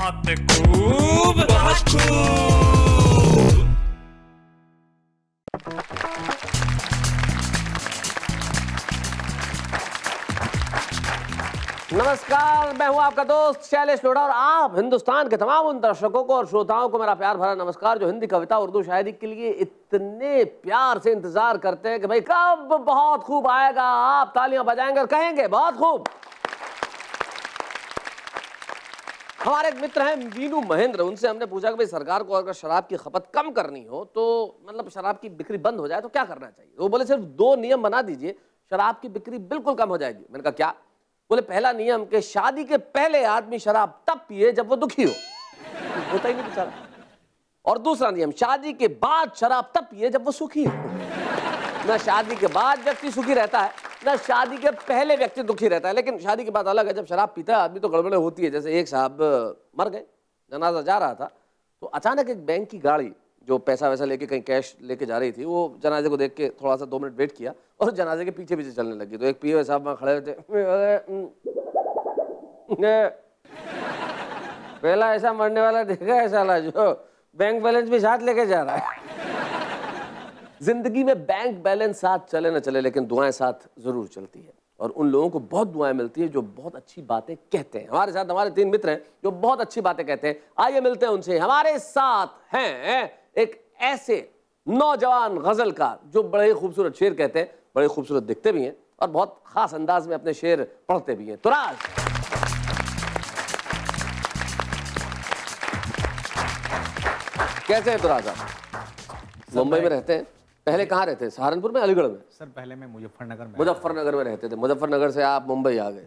बहुत खूब, बहुत खूब। नमस्कार, मैं हूं आपका दोस्त शैलेश लोढ़ा और आप हिंदुस्तान के तमाम उन दर्शकों को और श्रोताओं को मेरा प्यार भरा नमस्कार जो हिंदी कविता उर्दू शायरी के लिए इतने प्यार से इंतजार करते हैं कि भाई कब बहुत खूब आएगा, आप तालियां बजाएंगे और कहेंगे बहुत खूब। हमारे एक मित्र हैं वीनू महेंद्र, उनसे हमने पूछा कि भाई सरकार को अगर शराब की खपत कम करनी हो तो मतलब शराब की बिक्री बंद हो जाए तो क्या करना चाहिए। वो बोले सिर्फ 2 नियम बना दीजिए, शराब की बिक्री बिल्कुल कम हो जाएगी। मैंने कहा क्या? बोले पहला नियम कि शादी के पहले आदमी शराब तब पिए जब वो दुखी हो, होता ही नहीं बेचारा। और दूसरा नियम, शादी के बाद शराब तब पिए जब वो सुखी हो। ना शादी के बाद व्यक्ति सुखी रहता है, ना शादी के पहले व्यक्ति दुखी रहता है। लेकिन शादी के बाद अलग है, जब शराब पीता है आदमी तो गड़बड़े होती है। जैसे एक साहब मर गए, जनाजा जा रहा था तो अचानक एक बैंक की गाड़ी जो पैसा वैसा लेके कहीं कैश लेके जा रही थी, वो जनाजे को देख के थोड़ा सा 2 मिनट वेट किया और जनाजे के पीछे पीछे चलने लगी। तो एक पीए साहब वहाँ खड़े थे, पहला ऐसा मरने वाला देखा है साला जो बैंक बैलेंस भी साथ लेके जा रहा है। जिंदगी में बैंक बैलेंस साथ चले न चले लेकिन दुआएं साथ जरूर चलती है और उन लोगों को बहुत दुआएं मिलती है जो बहुत अच्छी बातें कहते हैं। हमारे साथ हमारे 3 मित्र हैं जो बहुत अच्छी बातें कहते हैं। आइए मिलते हैं उनसे। हमारे साथ हैं एक ऐसे नौजवान गजलकार जो बड़े खूबसूरत शेर कहते हैं, बड़े खूबसूरत दिखते भी हैं और बहुत खास अंदाज में अपने शेर पढ़ते भी हैं। तुराज। कैसे हैं तुराज आप? मुंबई में रहते हैं, पहले कहाँ रहते हैं? सहारनपुर में, अलीगढ़ में? सर पहले मैं मुजफ्फरनगर में रहते थे। मुजफ्फरनगर से आप मुंबई आ गए।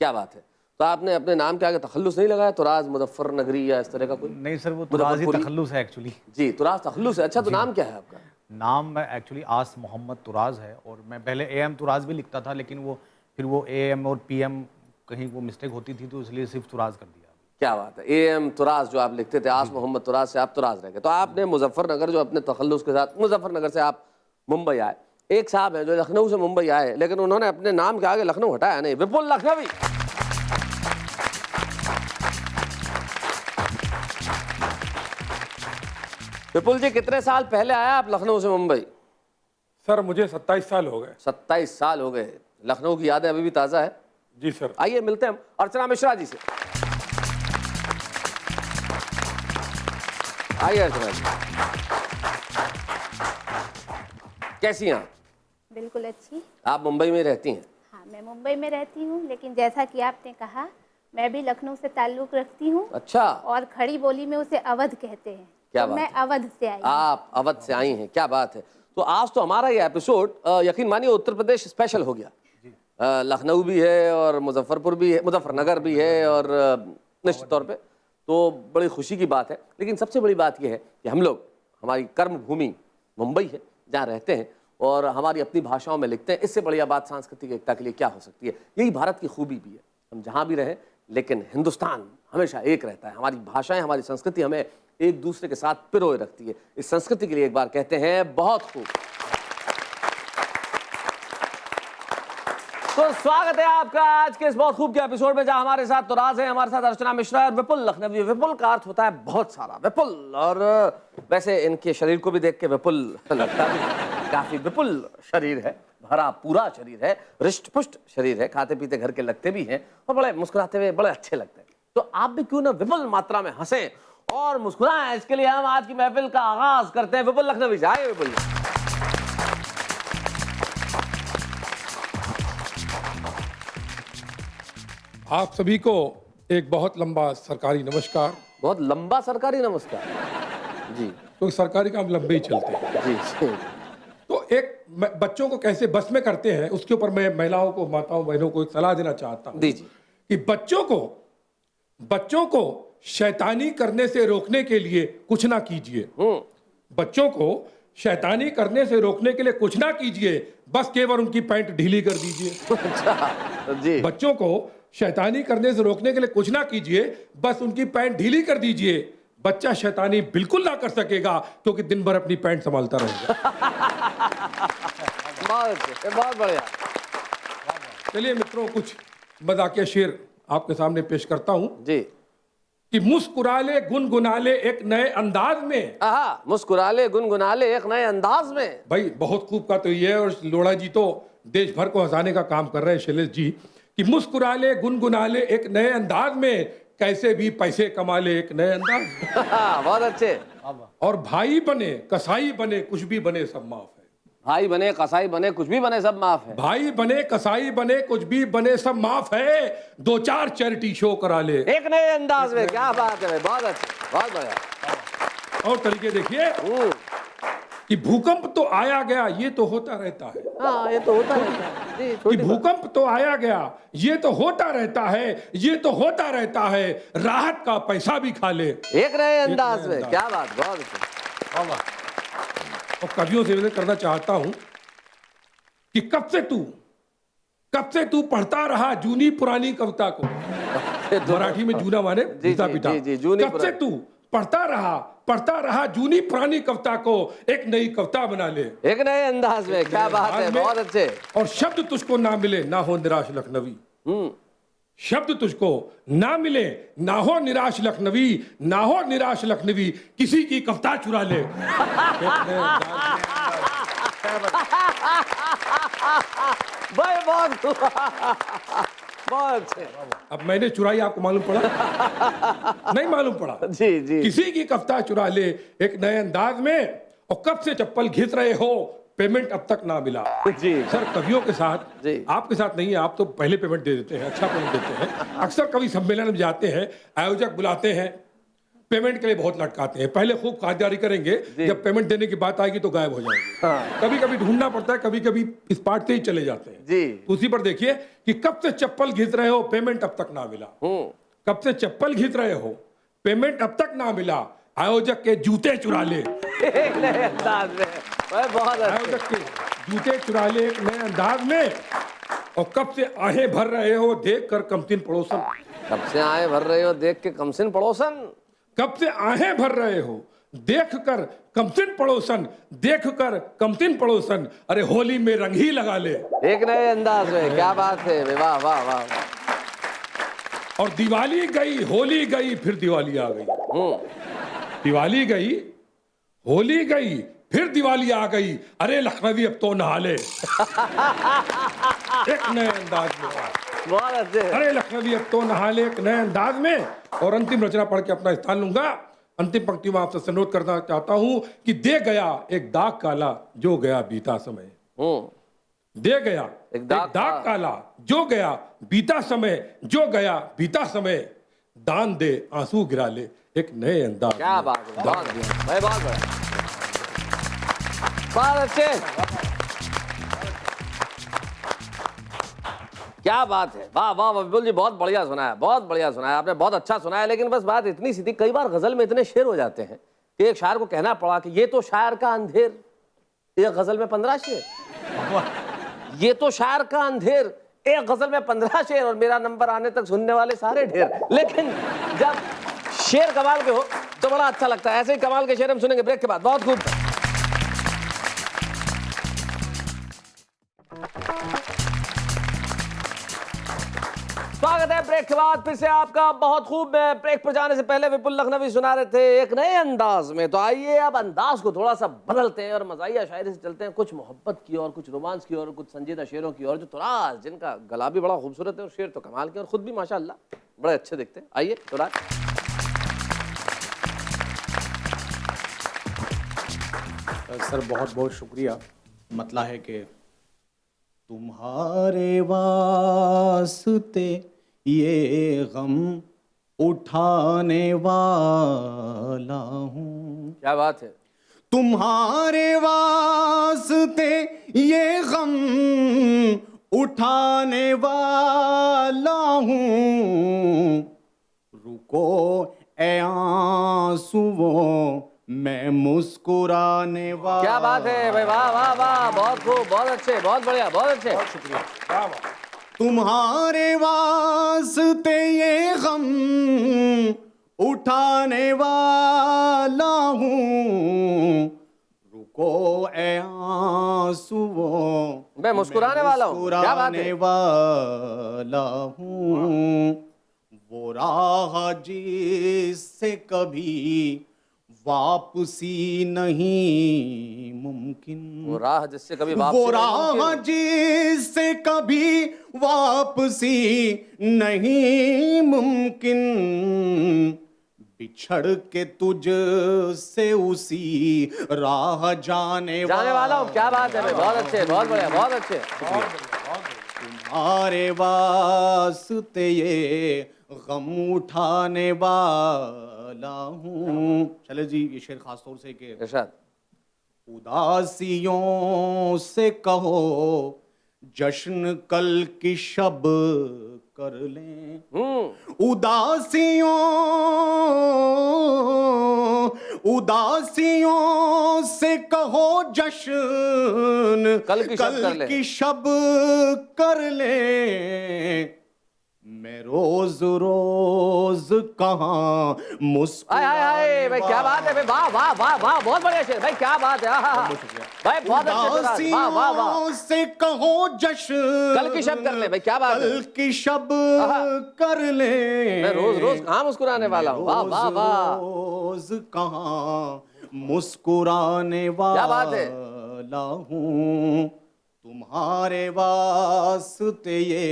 क्या बात है। तो आपने अपने नाम के आगे तखल्लुस नहीं लगाया, तुराज मुजफ्फरनगरी या इस तरह का कोई? नहीं सर, वो तुराज ही तखल्लुस है एक्चुअली। जी, तुराज तखल्लुस है। अच्छा, तो नाम क्या है आपका? नाम एक्चुअली आस मोहम्मद तुराज है और मैं पहले AM तुराज भी लिखता था, लेकिन वो फिर वो AM और PM कहीं वो मिस्टेक होती थी तो इसलिए सिर्फ तुराज कर दिया। क्या बात है। AM तुराज जो आप लिखते थे, आस मोहम्मद तुराज से आप तुराज रह गए। तो आपने मुजफ्फरनगर जो अपने तखल्लुस के साथ, मुजफ्फरनगर से आप मुंबई आए। एक साहब है जो लखनऊ से मुंबई आए लेकिन उन्होंने अपने नाम के आगे लखनऊ हटाया नहीं, विपुल लखनवी। विपुल जी, कितने साल पहले आया आप लखनऊ से मुंबई? सर मुझे 27 साल हो गए। 27 साल हो गए। लखनऊ की यादें अभी भी ताज़ा है? जी सर। आइए मिलते हैं हम अर्चना मिश्रा जी से। आइए अर्चना जी, कैसी हैं आप? बिल्कुल अच्छी। आप मुंबई में रहती हैं? हाँ, मैं मुंबई में रहती हूँ, लेकिन जैसा कि आपने कहा मैं भी लखनऊ से ताल्लुक़ रखती हूँ। अच्छा। और खड़ी बोली में उसे अवध कहते हैं। क्या तो बात मैं है। अवध से आई। आप अवध से आई हैं, क्या बात है। तो आज तो हमारा ये एपिसोड यकीन मानिए उत्तर प्रदेश स्पेशल हो गया। लखनऊ भी है और मुजफ्फरपुर भी है, मुजफ्फरनगर भी है और निश्चित तौर पे तो बड़ी खुशी की बात है। लेकिन सबसे बड़ी बात यह है कि हम लोग, हमारी कर्म भूमि मुंबई है जहाँ रहते हैं और हमारी अपनी भाषाओं में लिखते हैं। इससे बढ़िया बात सांस्कृतिक एकता के लिए क्या हो सकती है। यही भारत की खूबी भी है, हम जहाँ भी रहें लेकिन हिंदुस्तान हमेशा एक रहता है। हमारी भाषाएं, हमारी संस्कृति हमें एक दूसरे के साथ पिरोए रखती है। इस संस्कृति के लिए एक बार कहते हैं बहुत खूब। तो स्वागत है आपका आज के इस बहुत खूब के एपिसोड में, जहां हमारे साथ तुराज है, हमारे साथ अर्चना मिश्रा और विपुल लखनवी। विपुल का अर्थ होता है बहुत सारा, विपुल। और वैसे इनके शरीर को भी देख के विपुल लगता है, काफी विपुल शरीर है, भरा पूरा शरीर है, रिष्ट पुष्ट शरीर है, खाते पीते घर के लगते भी हैं और बड़े मुस्कुराते हुए बड़े अच्छे लगते हैं। तो आप भी क्यों ना विपुल मात्रा में हंसें और मुस्कुराएं। इसके लिए हम आज की महफिल का आगाज करते हैं विपुल लखनवी से। आइए विपुल। आप सभी को एक बहुत लंबा सरकारी नमस्कार। बहुत लंबा सरकारी नमस्कार जी। तो सरकारी काम लंबे ही चलते हैं जी जी। तो एक बच्चों को कैसे बस में करते हैं उसके ऊपर मैं महिलाओं को, माताओं बहनों को एक सलाह देना चाहता हूँ कि बच्चों को शैतानी करने से रोकने के लिए कुछ ना कीजिए। बच्चों को शैतानी करने से रोकने के लिए कुछ ना कीजिए, बस केवल उनकी पैंट ढीली कर दीजिए। अच्छा जी। बच्चों को शैतानी करने से रोकने के लिए कुछ ना कीजिए, बस उनकी पैंट ढीली कर दीजिए। बच्चा शैतानी बिल्कुल ना कर सकेगा क्योंकि दिन भर अपनी पैंट संभालता रहेगा। बहुत बढ़िया। चलिए मित्रों, कुछ मजाकिया शेर आपके सामने पेश करता हूं जी। कि मुस्कुरा ले गुनगुना ले एक नए अंदाज में। आहा, मुस्कुरा ले गुनगुना ले एक नए अंदाज में। भाई बहुत खूब का तो ये है, और लोढ़ा जी तो देश भर को हंसाने का काम कर रहे हैं शैलेश जी, कि मुस्कुरा ले गुनगुना ले एक नए अंदाज में, कैसे भी पैसे कमा ले एक नए अंदाज में। बहुत अच्छे। और भाई बने कसाई बने कुछ भी बने सब माफ है। भाई बने कसाई बने कुछ भी बने सब माफ है। भाई बने कसाई बने कुछ भी बने सब माफ है, 2-4 चैरिटी शो करा ले एक नए अंदाज में। क्या बात है भाई, बहुत अच्छे, बहुत बढ़िया। और तरीके देखिए कि भूकंप तो आया गया ये तो होता रहता है, हाँ ये तो होता रहता है जी, कि छोटी बात। भूकंप तो आया गया ये तो होता रहता है, ये तो होता रहता है, राहत का पैसा भी खा ले एक नए अंदाज में। अंदाज। क्या बात, बहुत अच्छे। और कवियों से विनती करना चाहता हूं कि कब से तू पढ़ता रहा जूनी पुरानी कविता को। मराठी में जूना माने पिता पिता। जी, जी, जूनी कब से तू पढ़ता रहा जूनी पुरानी कविता को एक नई कविता बना ले एक नए अंदाज में। क्या बात है, अंदाज में। बहुत अच्छे। और शब्द तुझको ना मिले ना हो निराश लखनवी। शब्द तुझको ना मिले ना हो निराश लखनवी, ना हो निराश लखनवी, किसी की कविता चुरा ले। भाई बहुत बहुत अच्छे। अब मैंने चुराई, आपको मालूम पड़ा? नहीं मालूम पड़ा। जी जी। किसी की कविता चुरा ले एक नए अंदाज में, और कब से चप्पल घिस रहे हो पेमेंट अब तक ना मिला। जी सर कवियों के साथ, जी। आपके साथ नहीं है, आप तो पहले पेमेंट दे देते हैं, अच्छा पेमेंट देते हैं। अक्सर कवि सम्मेलन में जाते हैं, आयोजक बुलाते हैं, पेमेंट के लिए बहुत लटकाते हैं, पहले खूब खातिरदारी करेंगे, जब पेमेंट देने की बात आएगी तो गायब हो जाएंगे। हाँ। कभी कभी ढूंढना पड़ता है, कभी कभी इस पार्ट से ही चले जाते हैं। जी। उसी पर देखिए कि कब से चप्पल घिस रहे हो पेमेंट अब तक ना मिला। कब से चप्पल घिस रहे हो पेमेंट अब तक ना मिला, आयोजक के जूते चुरा ले। एक नए अंदाज में। भाई बहुत अच्छे। आयोजक के जूते चुरा ले एक नए अंदाज में, और कब से आहें भर रहे हो देख कर कमसिन पड़ोसन। कब से आए भर रहे हो देख के कमसिन पड़ोसन। कब से आहें भर रहे हो देख कर कमसिन पड़ोसन, देख कर कमसिन पड़ोसन, अरे होली में रंग ही लगा ले। एक नए अंदाज में। क्या बात है, वाह वाह वाह। और दिवाली गई होली गई फिर दिवाली आ गई। दिवाली गई होली गई फिर दिवाली आ गई, अरे लखनवी अब तो नहा ले। एक नए अंदाज में। बहुत अच्छे। अरे लखनवी अब तो नहा ले एक नए अंदाज में। और अंतिम रचना पढ़ के अपना स्थान लूंगा। अंतिम पंक्ति में आपसे अनुरोध करना चाहता हूं कि दे गया एक दाग काला जो गया बीता समय। दे गया एक दाग काला जो गया बीता समय, जो गया बीता समय, दान दे आंसू गिरा ले एक नए अंदाज। क्या बात है, बहुत बढ़िया भाई, बहुत बढ़िया, बहुत अच्छे। क्या बात है, वाह वाह विपुल जी, बहुत बढ़िया सुनाया, बहुत बढ़िया सुनाया आपने, बहुत अच्छा सुनाया। लेकिन बस बात इतनी सी थी, कई बार गजल में इतने शेर हो जाते हैं कि एक शायर को कहना पड़ा कि ये तो शायर का अंधेर, एक गजल में 15 शेर। ये तो शायर का अंधेर, एक गजल में 15 शेर, और मेरा नंबर आने तक सुनने वाले सारे ढेर। लेकिन जब शेर कमाल के हो तो बड़ा अच्छा लगता है। ऐसे ही कमाल के शेर हम सुनेंगे ब्रेक के बाद। बहुत खूब। स्वागत है ब्रेक के बाद फिर से आपका। बहुत खूब। ब्रेक पर जाने से पहले विपुल लखनवी सुना रहे थे एक नए अंदाज में। तो आइए अब अंदाज को थोड़ा सा बदलते हैं और मजाहिया शायरी से चलते हैं, कुछ मोहब्बत की और कुछ रोमांस की और कुछ संजीदा शेरों की और जो तुराज, जिनका गला भी बड़ा खूबसूरत है और शेर तो कमाल के और खुद भी माशाअल्लाह बड़े अच्छे दिखते हैं। आइए तुराज। सर बहुत बहुत शुक्रिया। मतला है कि तुम्हारे वास्ते ये गम उठाने वाला हूँ। क्या बात है। तुम्हारे वास्ते ये गम उठाने वाला हूँ। रुको ए आंसुओं मैं मुस्कुराने वाला। क्या बात है भाई, वाह वाह वाह, बहुत खूब, बहुत अच्छे, बहुत बढ़िया, बहुत अच्छे, बहुत शुक्रिया। तुम्हारे वास्ते ये गम उठाने वाला हूँ। रुको ए आंसुओं मैं मुस्कुराने वाला हूँ। क्या बात है। वाला हूँ। वो राह जिससे कभी वापसी नहीं मुमकिन, वो राह जिससे कभी वो वापसी राह जिससे कभी वापसी नहीं मुमकिन, बिछड़ के तुझ से उसी राह जाने वाला हूँ। क्या बात है भाई, बहुत अच्छे, बहुत बढ़िया, बहुत अच्छे। तुम्हारे वास्ते ये गम उठाने वाला हूँ। चले जी, ये शेर खास तौर से कि इरशाद। उदासियों से कहो जश्न कल की शब कर लें, उदासियों से कहो जश्न कल की शब कर ले, मैं रोज रोज कहाँ हाय भाई, क्या बात है भाई, वाह वाह वाह वाह, बहुत बढ़िया शेर भाई, क्या बात है। भाई बहुत अच्छे, वाह वाह वाह। से कहो जश्न कल की शब कर ले भाई, क्या बात है। कल की शब कर ले, मैं रोज रोज कहाँ मुस्कुराने वाला हूँ। वाह वाह वाह, रोज कहाँ मुस्कुराने वाला हूँ, तुम्हारे वास्ते ये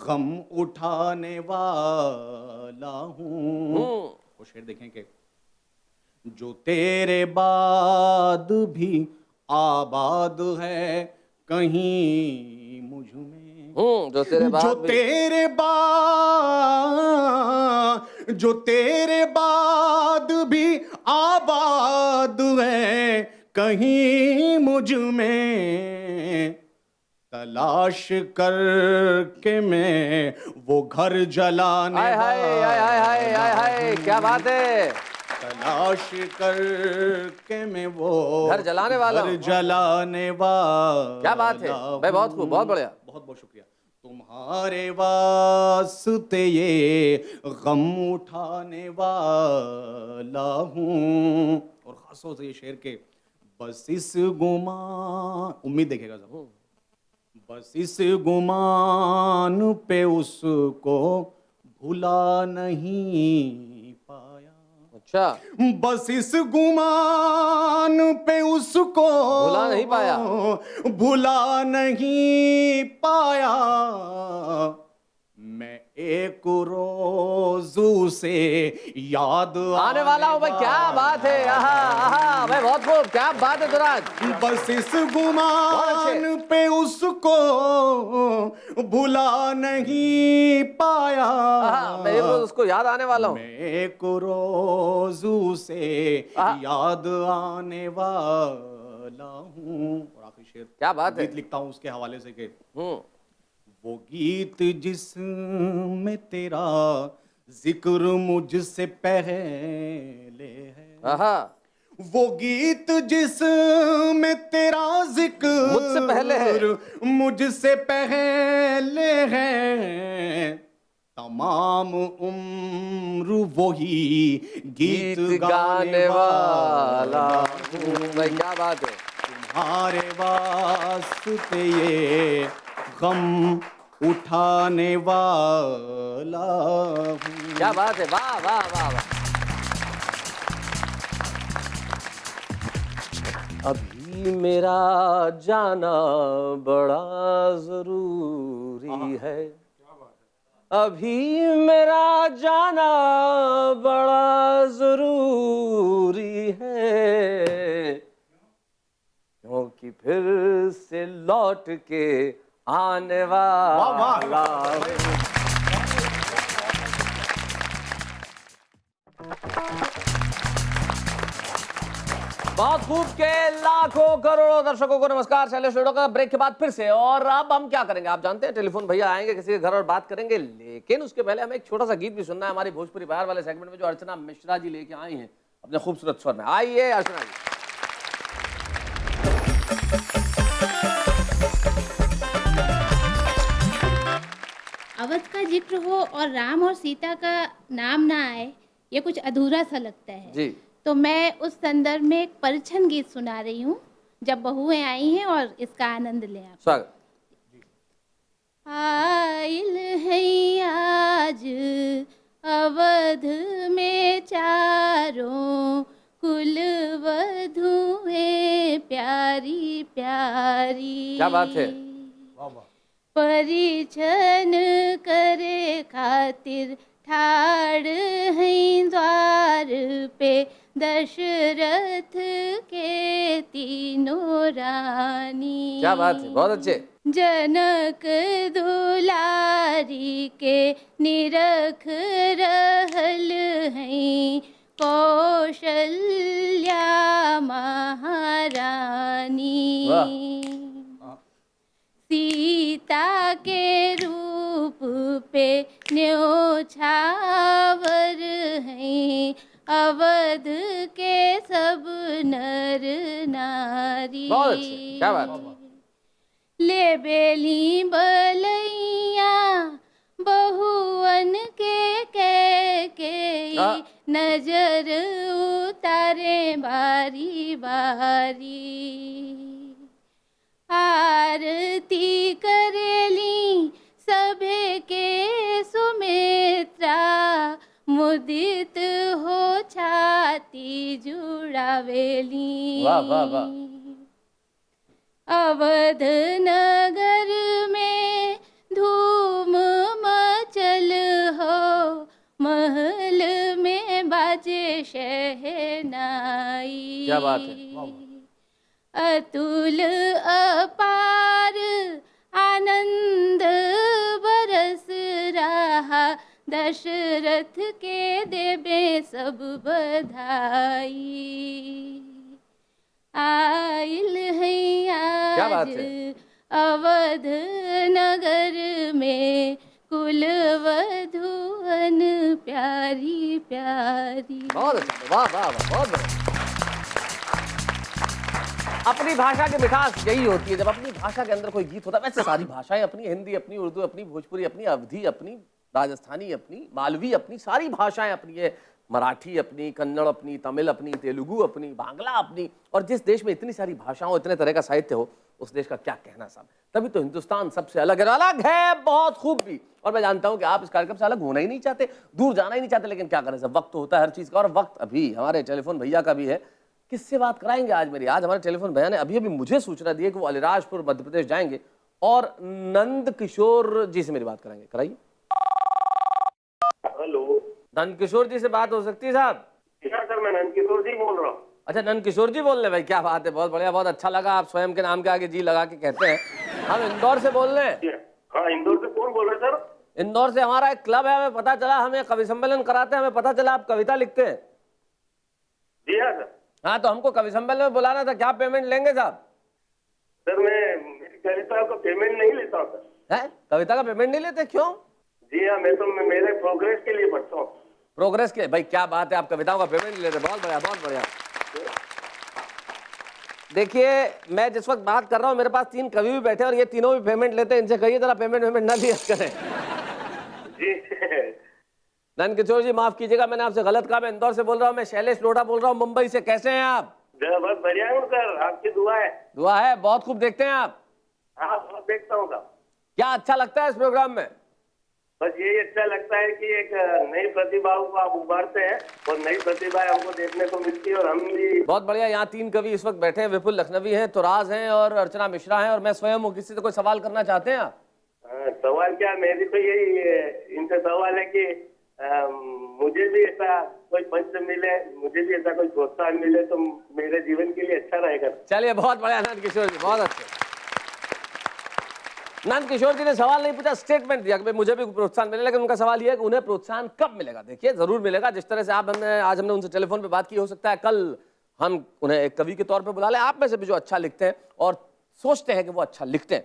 गम उठाने वाला हूँ। वो शेर देखें कि जो तेरे बाद भी आबाद है कहीं मुझ में, जो तेरे बाद भी आबाद है कहीं मुझ में, तलाश करके मैं वो घर जलाने हाय, क्या बात है। तलाश करके मैं वो घर जलाने वाला, क्या बात है भाई, बहुत खूब, बहुत बढ़िया, बहुत बहुत शुक्रिया। तुम्हारे वास्ते ये गम उठाने वाला हूँ। और खासतौर से ये शेर के बस इस गुमान, उम्मीद देखेगा सब, बस इस गुमान पे उसको भुला नहीं पाया। अच्छा, बस इस गुमान पे उसको भुला नहीं पाया, मैं एक रोज उसे याद आने वाला हूँ भाई, क्या बात है। आहा भाई, बहुत खूब, क्या बात है दुराज। बस इस गुमान पे उसको भुला नहीं पाया, मैं एक रोज उसको याद आने वाला हूँ, मैं एक रोज उसे याद आने वाला हूँ। और आखिरी शेर, क्या बात है, गीत लिखता हूँ उसके हवाले से के वो गीत जिसमें तेरा जिक्र मुझसे पहले है, वो गीत जिसमें तेरा जिक्र मुझसे पहले है, तमाम उम्र वही गीत गाने वाला हूँ। भाई क्या बात है, तुम्हारे वास्ते ये गम उठाने वाला हूँ। क्या बात है, वाह वाह वाह वाह। अभी मेरा जाना बड़ा जरूरी है, अभी मेरा जाना बड़ा जरूरी है, क्योंकि फिर से लौट के आने वाला बहुत खूब के लाखों करोड़ों दर्शकों को नमस्कार। शैलेश रेडियो का ब्रेक के बाद फिर से, और अब हम क्या करेंगे आप जानते हैं, टेलीफोन भैया आएंगे किसी के घर और बात करेंगे, लेकिन उसके पहले हमें एक छोटा सा गीत भी सुनना है हमारी भोजपुरी बाहर वाले सेगमेंट में, जो अर्चना मिश्रा जी लेके आई हैं अपने खूबसूरत स्वर में। आइए अर्चना जी। अवध का जिक्र हो और राम और सीता का नाम ना आए, ये कुछ अधूरा सा लगता है जी। तो मैं उस संदर्भ में एक परिछन गीत सुना रही हूँ, जब बहुएं आई हैं, और इसका आनंद लें आप। स्वागत। आइल है आज अवध में चारों कुल वधुएं प्यारी प्यारी। क्या बात है। परिछन करे खातिर ठाड़ हैं द्वार पे दशरथ के तीनों रानी। क्या बात है, बहुत अच्छे। जनक दुलारी के निरख रहल हैं कौशल्या महारानी। सीता के रूप पे न्योछावर हैं अवध के सब नर नारी। बहुत अच्छे, क्या बात है। ले बेली बलैया बहुअन के नजर उतारे बारी बारी। आरती करेली सभे के सुमित्रा मुदित हो छाती जुड़ावेली। वाह वाह वाह। अवध नगर में धूम मचल हो महल में बाजे शहनाई। क्या बात है। अतुल अपार आनंद बरस रहा दशरथ के देवे सब बधाई। आइल है क्या बात आज है। अवध नगर में कुल वधुअन प्यारी प्यारी। बहुत अच्छा, वाह वाह वाह, बहुत बढ़िया। अपनी भाषा की मिठास यही होती है जब अपनी भाषा के अंदर कोई गीत होता है। वैसे सारी भाषाएं अपनी, हिंदी अपनी, उर्दू अपनी, भोजपुरी अपनी, अवधी अपनी, राजस्थानी अपनी, मालवी अपनी, सारी भाषाएं अपनी है। मराठी अपनी, कन्नड़ अपनी, तमिल अपनी, तेलुगु अपनी, बांग्ला अपनी। और जिस देश में इतनी सारी भाषाओं, इतने तरह का साहित्य हो, उस देश का क्या कहना साहब। तभी तो हिंदुस्तान सबसे अलग है, अलग है बहुत खूब भी। और मैं जानता हूं कि आप इस कार्यक्रम से अलग होना ही नहीं चाहते, दूर जाना ही नहीं चाहते, लेकिन क्या करें सब, वक्त होता है हर चीज का। और वक्त अभी हमारे टेलीफोन भैया का भी है। किससे बात कराएंगे आज मेरी? आज हमारे टेलीफोन भैया ने अभी अभी मुझे सूचना दी है कि वो अलीराजपुर मध्य प्रदेश जाएंगे और नंद किशोर जी से मेरी बात कराएंगे। कराइए। हेलो, नंद किशोर जी से बात हो सकती है साहब? सर मैं नंद किशोर जी बोल रहा हूँ। अच्छा, नंद किशोर जी बोल रहे भाई, क्या बात है, बहुत बढ़िया, बहुत अच्छा लगा। आप स्वयं के नाम के आगे जी लगा के कहते हैं। हम इंदौर से बोल रहे हैं। हाँ, इंदौर से कौन बोल रहे हैं सर? इंदौर से हमारा एक क्लब है, हमें पता चला, हमें कवि सम्मेलन कराते हैं, हमें पता चला आप कविता लिखते हैं। जी हाँ सर। हाँ, तो हमको कवि सम्मेलन में बुलाना था, क्या पेमेंट लेंगे साहब? सर मैं मेरी कविता का पेमेंट नहीं लेता हूँ सर। है, कविता का पेमेंट नहीं लेते, क्यों? जी हाँ, मैं तो मेरे प्रोग्रेस के लिए पढ़ता हूँ। प्रोग्रेस के? भाई क्या बात है, आप कविताओं का पेमेंट नहीं लेते, बहुत बढ़िया बहुत बढ़िया। देखिए, मैं जिस वक्त बात कर रहा हूँ मेरे पास 3 कवि भी बैठे और ये तीनों भी पेमेंट लेते हैं। इनसे कहिए जरा पेमेंट ना लिया करें। जी नंद किशोर जी माफ कीजिएगा, मैंने आपसे गलत कहा। मैं इंदौर से बोल रहा हूँ, मैं शैलेश लोढ़ा बोल रहा हूँ मुंबई से। कैसे हैं आप? बहुत बढ़िया हूँ सर, आपकी दुआ है। दुआ है, बहुत खूब देखते हैं आप। हाँ, बहुत देखता हूँ सर। क्या अच्छा लगता है इस प्रोग्राम में? बस यही अच्छा लगता है कि एक नई प्रतिभाओं को आप उभारते हैं और नई प्रतिभाएं हमको देखने को मिलती है और हम भी। बहुत बढ़िया। यहाँ 3 कवि इस वक्त बैठे हैं, विपुल लखनवी हैं, तुराज हैं और अर्चना मिश्रा हैं, और मैं स्वयं हूँ। किसी से कोई सवाल करना चाहते हैं आप? सवाल क्या, मेरी तो यही इनसे सवाल है कि मुझे भी ऐसा कोई मंच मिले, मुझे भी ऐसा कोई प्रोत्साहन मिले तो मेरे जीवन के लिए अच्छा रहेगा। चलिए, बहुत बढ़िया नंद किशोर जी, बहुत अच्छे। नंद किशोर जी ने सवाल नहीं पूछा, स्टेटमेंट दिया कि भाई मुझे भी प्रोत्साहन मिले, लेकिन उनका सवाल यह है कि उन्हें प्रोत्साहन कब मिलेगा। देखिए, जरूर मिलेगा। जिस तरह से आज हमने उनसे टेलीफोन पे बात की, हो सकता है कल हम उन्हें एक कवि के तौर पे बुला लें। आप में से भी जो अच्छा लिखते हैं और सोचते हैं कि वो अच्छा लिखते हैं,